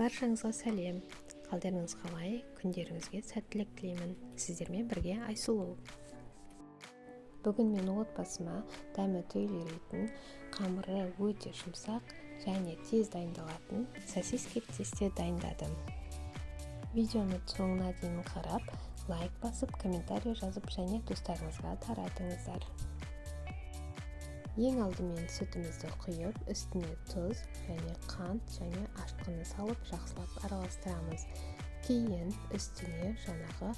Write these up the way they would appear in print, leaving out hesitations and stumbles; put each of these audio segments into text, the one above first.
Баршаңызға сәлем. Қалдарыңыз қалай? Күндеріңізге сәттілік тілеймін. Сіздермен бірге Айсұлу. Бүгін мен отбасыма дәмі түйілетін, қамыры өте жұмсақ және тез дайындалатын сосиски тесте дайындадым. Видеоны соңына дейін қарап, лайк басып, комментарий жазып және достарыңызға таратыңыздар. Ең алдымен сүтімізді құйып, үстіне тұз және қант және ашқыны салып жақсылап араластырамыз. Кейін үстіне жаңағы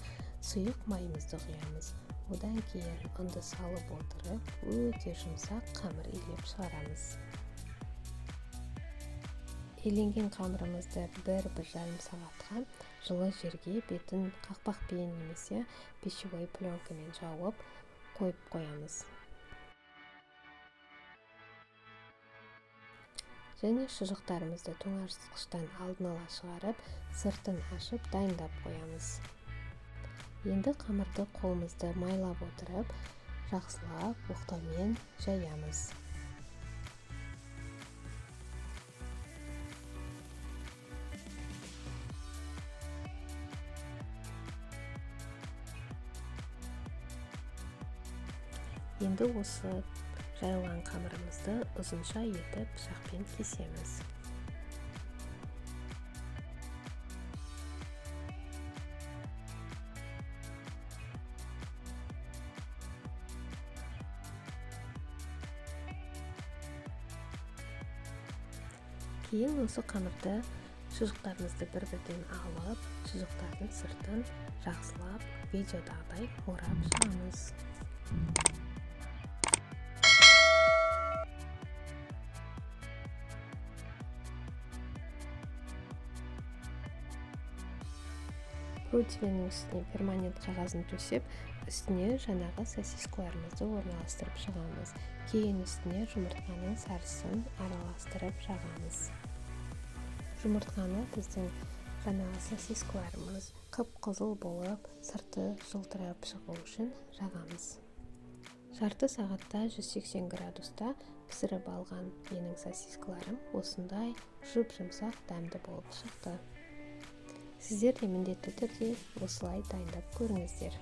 сұйық майымызды құямыз. Одан кейін ұнды салып отырып, өте жұмсақ қамыр илеп шығарамыз. Иленген қамырымызды 1-1,5 сағатқа жылы жерге бетін қақпақпен немесе пищевой пленкамен жауып қойып қоямыз. Және шұжықтарымызды тоңазытқыштан алдын ала шығарып, сыртын ашып дайындап қоямыз. Енді қамырды қолымызды майлап отырып, жақсылап оқтаумен жаямыз. Енді осы жайылған қамырымызды ұзынша етіп пышақпен кесеміз. Кейін осы қамырды шұжықтарымызды бір-бірден алып, шұжықтардың сыртын жақсылап видеодағыдай орап шығамыз. Противенің үстіне перманент қағазын төсеп, үстіне жаңағы сосискаларымызды орналастырып шығамыз. Кейін үстіне жұмыртқаның сарысын араластырып жағамыз. Жұмыртқаны біздің жаңағы сосискаларымыз қып-қызыл болып, сырты жылтырап шығу үшін жағамыз. Жарты сағатта 180 градуста пісіріп алған менің сосискаларым осындай жұп-жұмсақ дәмді болып шықты. Сіздер де міндетті түрде осылай дайындап көріңіздер.